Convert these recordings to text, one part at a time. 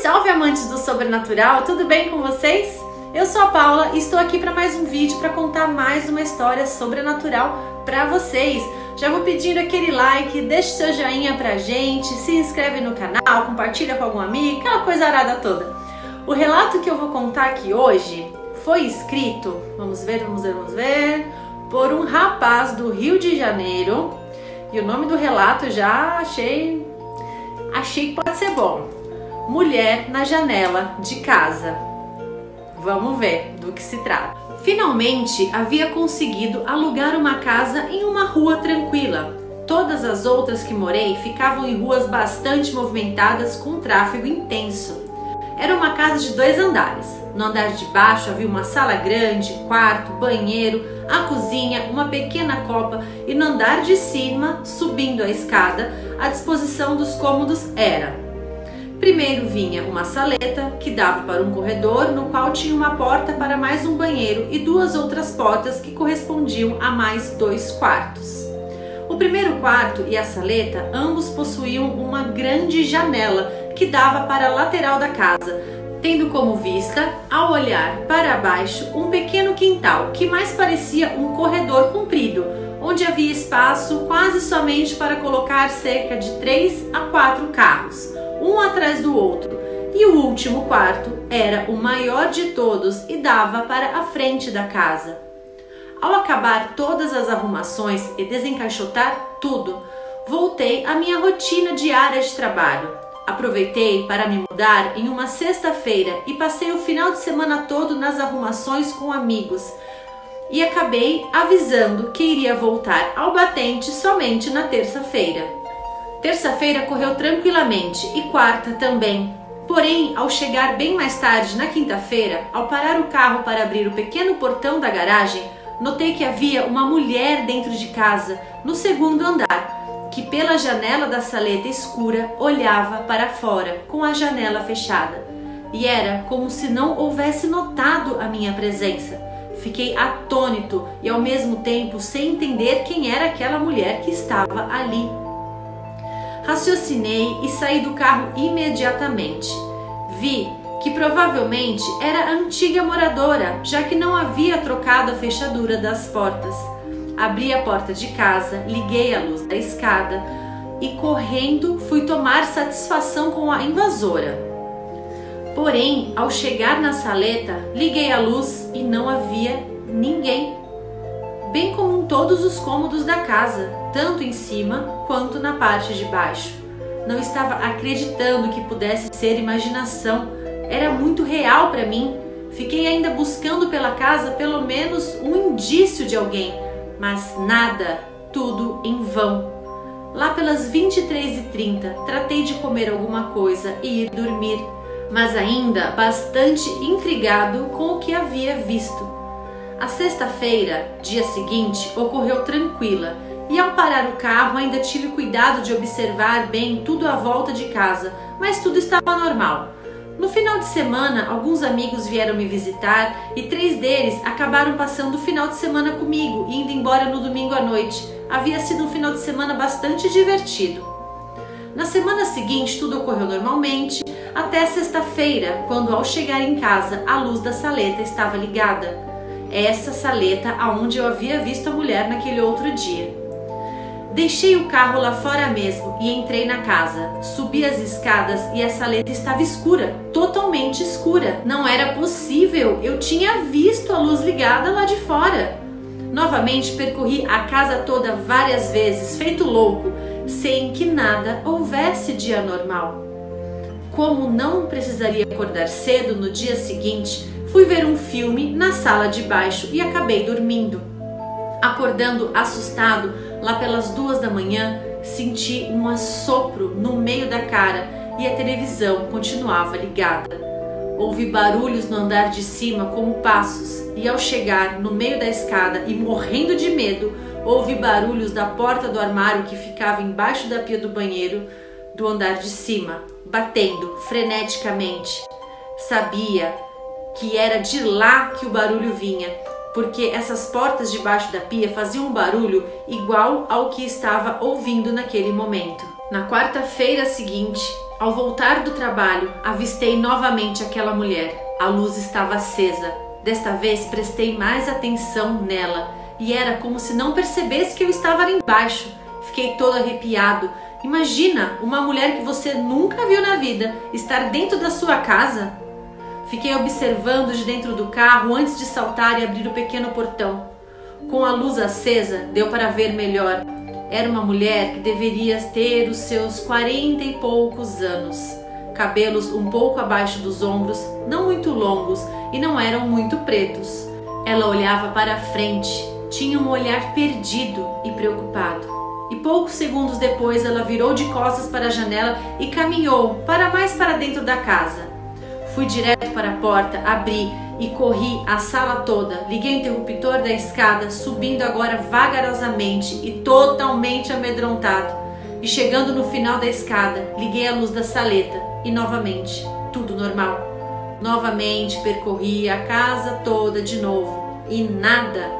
salve amantes do sobrenatural, tudo bem com vocês? Eu sou a Paula e estou aqui para mais um vídeo para contar mais uma história sobrenatural para vocês. Já vou pedindo aquele like, deixe seu joinha pra gente, se inscreve no canal, compartilha com algum amigo, aquela coisa arada toda. O relato que eu vou contar aqui hoje foi escrito, vamos ver, por um rapaz do Rio de Janeiro. E o nome do relato eu já achei que pode ser bom. Mulher na janela de casa. Vamos ver do que se trata. Finalmente havia conseguido alugar uma casa em uma rua tranquila. Todas as outras que morei ficavam em ruas bastante movimentadas com tráfego intenso. Era uma casa de 2 andares. No andar de baixo havia uma sala grande, quarto, banheiro, a cozinha, uma pequena copa, e no andar de cima, subindo a escada, a disposição dos cômodos era: primeiro vinha uma saleta que dava para um corredor no qual tinha uma porta para mais um banheiro e 2 outras portas que correspondiam a mais 2 quartos. O primeiro quarto e a saleta ambos possuíam uma grande janela que dava para a lateral da casa, tendo como vista, ao olhar para baixo, um pequeno quintal que mais parecia um corredor comprido, onde havia espaço quase somente para colocar cerca de 3 a 4 carros, um atrás do outro, e o último quarto era o maior de todos e dava para a frente da casa. Ao acabar todas as arrumações e desencaixotar tudo, voltei à minha rotina diária de trabalho. Aproveitei para me mudar em uma sexta-feira e passei o final de semana todo nas arrumações com amigos, e acabei avisando que iria voltar ao batente somente na terça-feira. Terça-feira correu tranquilamente e quarta também. Porém, ao chegar bem mais tarde na quinta-feira, ao parar o carro para abrir o pequeno portão da garagem, notei que havia uma mulher dentro de casa, no segundo andar, que pela janela da saleta escura olhava para fora, com a janela fechada. E era como se não houvesse notado a minha presença. Fiquei atônito e ao mesmo tempo sem entender quem era aquela mulher que estava ali. Raciocinei e saí do carro imediatamente. Vi que provavelmente era a antiga moradora, já que não havia trocado a fechadura das portas. Abri a porta de casa, liguei a luz da escada e, correndo, fui tomar satisfação com a invasora. Porém, ao chegar na saleta, liguei a luz e não havia ninguém, bem como em todos os cômodos da casa, tanto em cima quanto na parte de baixo. Não estava acreditando que pudesse ser imaginação, era muito real para mim. Fiquei ainda buscando pela casa pelo menos um indício de alguém, mas nada, tudo em vão. Lá pelas 23h30, tratei de comer alguma coisa e ir dormir, mas ainda bastante intrigado com o que havia visto. A sexta-feira, dia seguinte, ocorreu tranquila, e ao parar o carro ainda tive cuidado de observar bem tudo à volta de casa, mas tudo estava normal. No final de semana, alguns amigos vieram me visitar e 3 deles acabaram passando o final de semana comigo, indo embora no domingo à noite. Havia sido um final de semana bastante divertido. Na semana seguinte, tudo ocorreu normalmente, até sexta-feira, quando ao chegar em casa, a luz da saleta estava ligada. Essa saleta aonde eu havia visto a mulher naquele outro dia. Deixei o carro lá fora mesmo e entrei na casa. Subi as escadas e a saleta estava escura, totalmente escura. Não era possível, eu tinha visto a luz ligada lá de fora. Novamente percorri a casa toda várias vezes, feito louco, sem que nada houvesse de anormal. Como não precisaria acordar cedo no dia seguinte, fui ver um filme na sala de baixo e acabei dormindo. Acordando assustado, lá pelas 2 da manhã, senti um assopro no meio da cara e a televisão continuava ligada. Ouvi barulhos no andar de cima como passos e ao chegar no meio da escada e morrendo de medo, ouvi barulhos da porta do armário que ficava embaixo da pia do banheiro do andar de cima, batendo freneticamente. Sabia que era de lá que o barulho vinha, porque essas portas debaixo da pia faziam um barulho igual ao que estava ouvindo naquele momento. Na quarta-feira seguinte, Ao voltar do trabalho, avistei novamente aquela mulher. A luz estava acesa. Desta vez prestei mais atenção nela e era como se não percebesse que eu estava ali embaixo. Fiquei todo arrepiado. Imagina uma mulher que você nunca viu na vida estar dentro da sua casa. Fiquei observando de dentro do carro antes de saltar e abrir o pequeno portão. Com a luz acesa, deu para ver melhor. Era uma mulher que deveria ter os seus 40 e poucos anos. Cabelos um pouco abaixo dos ombros, não muito longos e não eram muito pretos. Ela olhava para a frente, tinha um olhar perdido e preocupado. E poucos segundos depois ela virou de costas para a janela e caminhou mais para dentro da casa. Fui direto para a porta, abri e corri a sala toda. Liguei o interruptor da escada, subindo agora vagarosamente e totalmente amedrontado. E chegando no final da escada, liguei a luz da saleta e novamente, tudo normal. Novamente percorri a casa toda de novo e nada.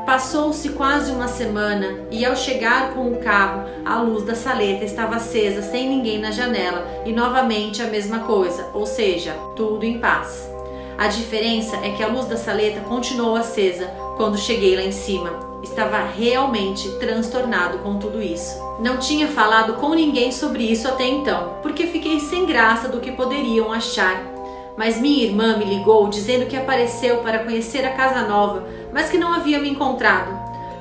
Passou-se quase uma semana e ao chegar com o carro, a luz da saleta estava acesa sem ninguém na janela e novamente a mesma coisa, ou seja, tudo em paz. A diferença é que a luz da saleta continuou acesa quando cheguei lá em cima. Estava realmente transtornado com tudo isso. Não tinha falado com ninguém sobre isso até então, porque fiquei sem graça do que poderiam achar. Mas minha irmã me ligou dizendo que apareceu para conhecer a casa nova, mas que não havia me encontrado.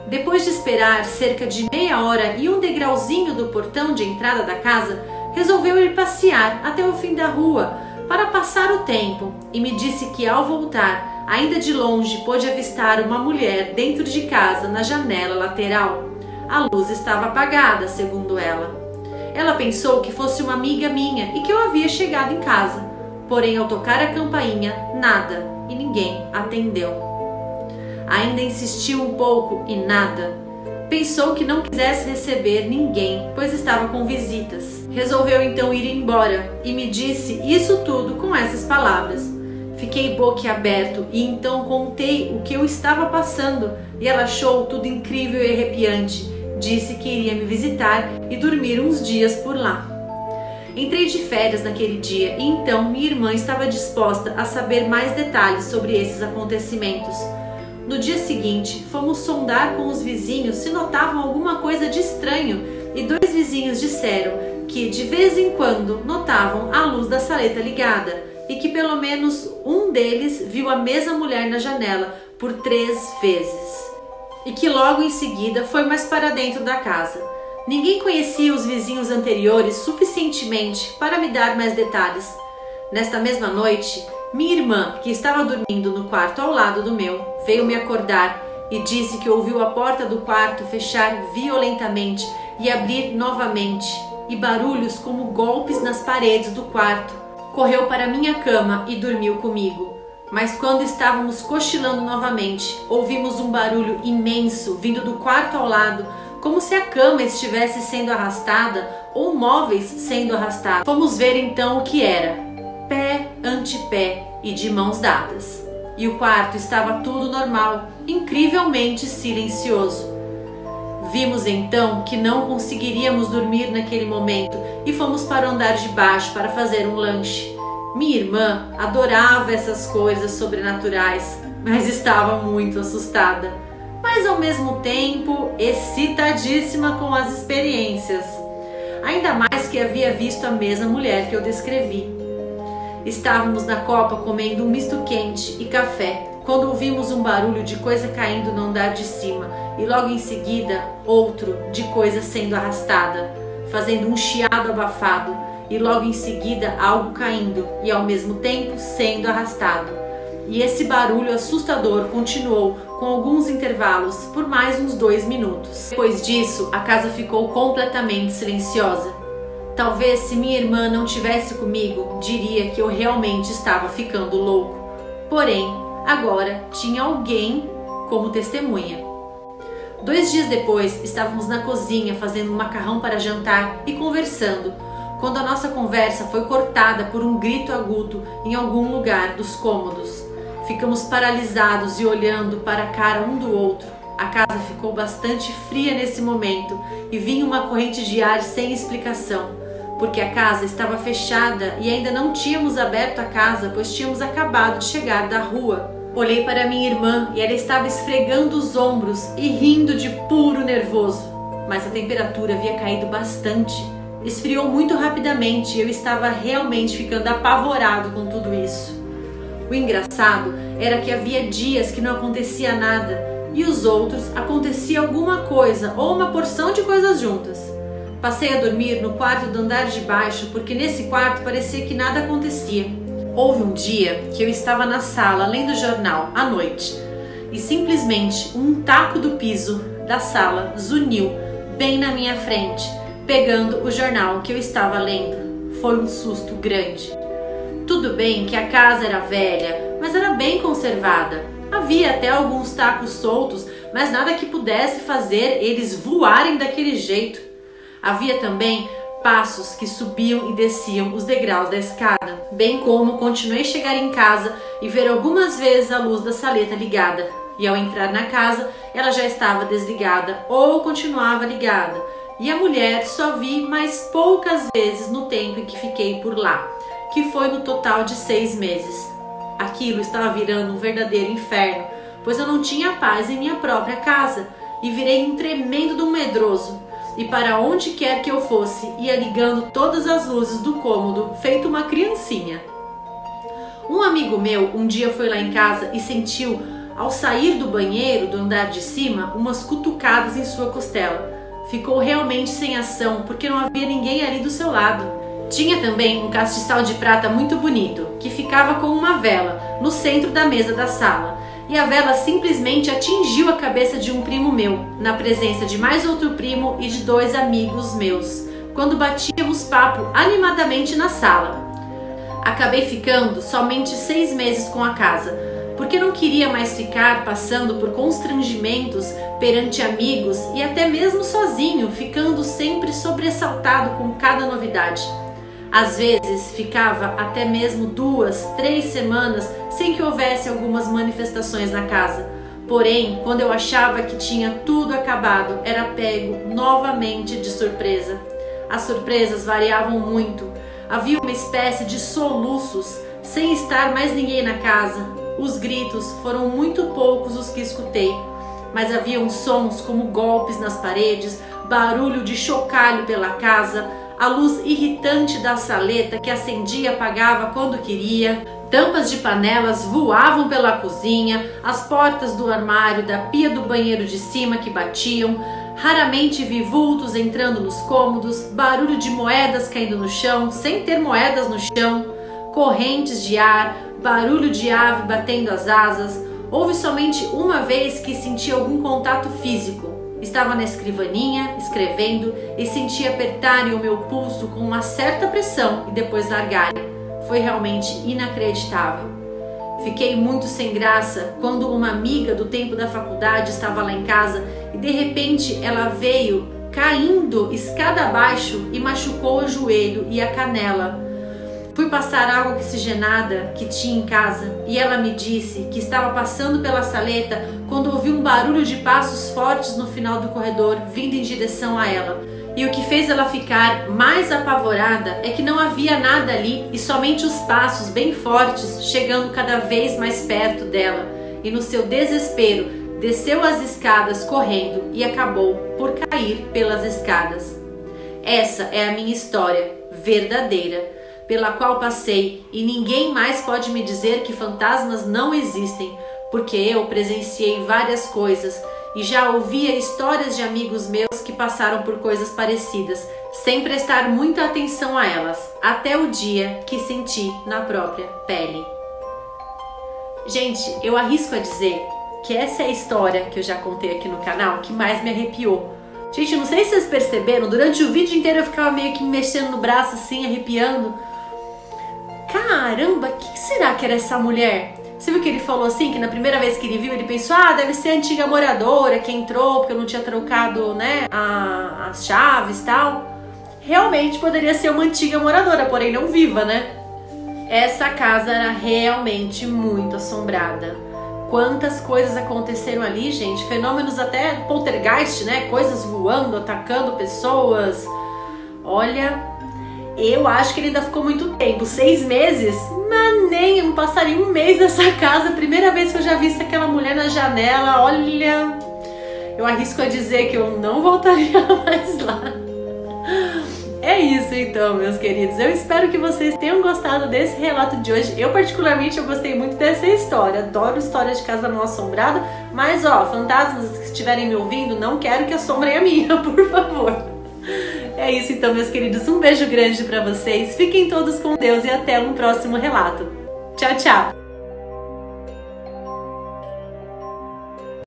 Depois de esperar cerca de meia hora e um degrauzinho do portão de entrada da casa, resolveu ir passear até o fim da rua para passar o tempo e me disse que ao voltar, ainda de longe, pôde avistar uma mulher dentro de casa na janela lateral. A luz estava apagada, segundo ela. Ela pensou que fosse uma amiga minha e que eu havia chegado em casa. Porém, ao tocar a campainha, nada e ninguém atendeu. Ainda insistiu um pouco e nada. Pensou que não quisesse receber ninguém, pois estava com visitas. Resolveu então ir embora e me disse isso tudo com essas palavras. Fiquei boquiaberto e então contei o que eu estava passando e ela achou tudo incrível e arrepiante. Disse que iria me visitar e dormir uns dias por lá. Entrei de férias naquele dia e então minha irmã estava disposta a saber mais detalhes sobre esses acontecimentos. No dia seguinte, fomos sondar com os vizinhos se notavam alguma coisa de estranho e 2 vizinhos disseram que de vez em quando notavam a luz da saleta ligada e que pelo menos um deles viu a mesma mulher na janela por 3 vezes e que logo em seguida foi mais para dentro da casa. Ninguém conhecia os vizinhos anteriores suficientemente para me dar mais detalhes. Nesta mesma noite, minha irmã, que estava dormindo no quarto ao lado do meu, veio me acordar e disse que ouviu a porta do quarto fechar violentamente e abrir novamente, e barulhos como golpes nas paredes do quarto. Correu para minha cama e dormiu comigo. Mas quando estávamos cochilando novamente, ouvimos um barulho imenso vindo do quarto ao lado, como se a cama estivesse sendo arrastada ou móveis sendo arrastados. Fomos ver então o que era. Pé ante pé e de mãos dadas. E o quarto estava tudo normal, incrivelmente silencioso. Vimos então que não conseguiríamos dormir naquele momento e fomos para o andar de baixo para fazer um lanche. Minha irmã adorava essas coisas sobrenaturais, mas estava muito assustada. Mas ao mesmo tempo excitadíssima com as experiências. Ainda mais que havia visto a mesma mulher que eu descrevi. Estávamos na copa comendo um misto quente e café, quando ouvimos um barulho de coisa caindo no andar de cima e logo em seguida outro de coisa sendo arrastada, fazendo um chiado abafado e logo em seguida algo caindo e ao mesmo tempo sendo arrastado. E esse barulho assustador continuou com alguns intervalos por mais uns 2 minutos. Depois disso, a casa ficou completamente silenciosa. Talvez se minha irmã não tivesse comigo, diria que eu realmente estava ficando louco. Porém, agora tinha alguém como testemunha. 2 dias depois, estávamos na cozinha fazendo um macarrão para jantar e conversando, quando a nossa conversa foi cortada por um grito agudo em algum lugar dos cômodos. Ficamos paralisados e olhando para a cara um do outro. A casa ficou bastante fria nesse momento e vinha uma corrente de ar sem explicação. porque a casa estava fechada e ainda não tínhamos aberto a casa, pois tínhamos acabado de chegar da rua. Olhei para minha irmã e ela estava esfregando os ombros e rindo de puro nervoso, mas a temperatura havia caído bastante. Esfriou muito rapidamente e eu estava realmente ficando apavorado com tudo isso. O engraçado era que havia dias que não acontecia nada e os outros acontecia alguma coisa ou uma porção de coisas juntas. Passei a dormir no quarto do andar de baixo porque nesse quarto parecia que nada acontecia. Houve um dia que eu estava na sala lendo jornal à noite e simplesmente um taco do piso da sala zuniu bem na minha frente, pegando o jornal que eu estava lendo. Foi um susto grande. Tudo bem que a casa era velha, mas era bem conservada. Havia até alguns tacos soltos, mas nada que pudesse fazer eles voarem daquele jeito. Havia também passos que subiam e desciam os degraus da escada, bem como continuei a chegar em casa e ver algumas vezes a luz da saleta ligada. E ao entrar na casa, ela já estava desligada ou continuava ligada. E a mulher só vi mais poucas vezes no tempo em que fiquei por lá, que foi no total de 6 meses. Aquilo estava virando um verdadeiro inferno, pois eu não tinha paz em minha própria casa e virei um tremendo de um medroso. E para onde quer que eu fosse, ia ligando todas as luzes do cômodo, feito uma criancinha. Um amigo meu um dia foi lá em casa e sentiu, ao sair do banheiro do andar de cima, umas cutucadas em sua costela. Ficou realmente sem ação, porque não havia ninguém ali do seu lado. Tinha também um castiçal de prata muito bonito, que ficava com uma vela no centro da mesa da sala. E a vela simplesmente atingiu a cabeça de um primo meu, na presença de mais outro primo e de 2 amigos meus, quando batíamos papo animadamente na sala. Acabei ficando somente 6 meses com a casa, porque não queria mais ficar passando por constrangimentos perante amigos e até mesmo sozinho, ficando sempre sobressaltado com cada novidade. Às vezes ficava até mesmo 2, 3 semanas sem que houvesse algumas manifestações na casa. Porém, quando eu achava que tinha tudo acabado, era pego novamente de surpresa. As surpresas variavam muito. Havia uma espécie de soluços, sem estar mais ninguém na casa. Os gritos foram muito poucos os que escutei, mas haviam sons como golpes nas paredes, barulho de chocalho pela casa, a luz irritante da saleta que acendia e apagava quando queria, tampas de panelas voavam pela cozinha, as portas do armário da pia do banheiro de cima que batiam, raramente vi vultos entrando nos cômodos, barulho de moedas caindo no chão, sem ter moedas no chão, correntes de ar, barulho de ave batendo as asas. Houve somente uma vez que senti algum contato físico. Estava na escrivaninha, escrevendo, e senti apertarem o meu pulso com uma certa pressão e depois largarem. Foi realmente inacreditável. Fiquei muito sem graça quando uma amiga do tempo da faculdade estava lá em casa e de repente ela veio caindo escada abaixo e machucou o joelho e a canela. Fui passar água oxigenada que tinha em casa e ela me disse que estava passando pela saleta quando ouviu um barulho de passos fortes no final do corredor vindo em direção a ela. E o que fez ela ficar mais apavorada é que não havia nada ali e somente os passos bem fortes chegando cada vez mais perto dela. E no seu desespero desceu as escadas correndo e acabou por cair pelas escadas. Essa é a minha história verdadeira, pela qual passei, e ninguém mais pode me dizer que fantasmas não existem, porque eu presenciei várias coisas e já ouvia histórias de amigos meus que passaram por coisas parecidas, sem prestar muita atenção a elas, até o dia que senti na própria pele. Gente, eu arrisco a dizer que essa é a história que eu já contei aqui no canal que mais me arrepiou. Gente, não sei se vocês perceberam, durante o vídeo inteiro eu ficava meio que me mexendo no braço assim, arrepiando. Caramba, quem será que era essa mulher? Você viu que ele falou assim, que na primeira vez que ele viu, ele pensou, deve ser a antiga moradora que entrou porque eu não tinha trocado, né, as chaves e tal. Realmente poderia ser uma antiga moradora, porém não viva, né? Essa casa era realmente muito assombrada. Quantas coisas aconteceram ali, gente, fenômenos até poltergeist, né, coisas voando, atacando pessoas. Olha, Eu acho que ele ainda ficou muito tempo, 6 meses, mas nem, eu não passaria um mês nessa casa. Primeira vez que eu já vi aquela mulher na janela, olha, eu arrisco a dizer que eu não voltaria mais lá. É isso então, meus queridos. Eu espero que vocês tenham gostado desse relato de hoje. Eu particularmente eu gostei muito dessa história. Adoro história de casa mal assombrada. Mas ó, fantasmas que estiverem me ouvindo, não quero que assombrem a minha, por favor. É isso então, meus queridos. Um beijo grande pra vocês. Fiquem todos com Deus e até um próximo relato. Tchau, tchau!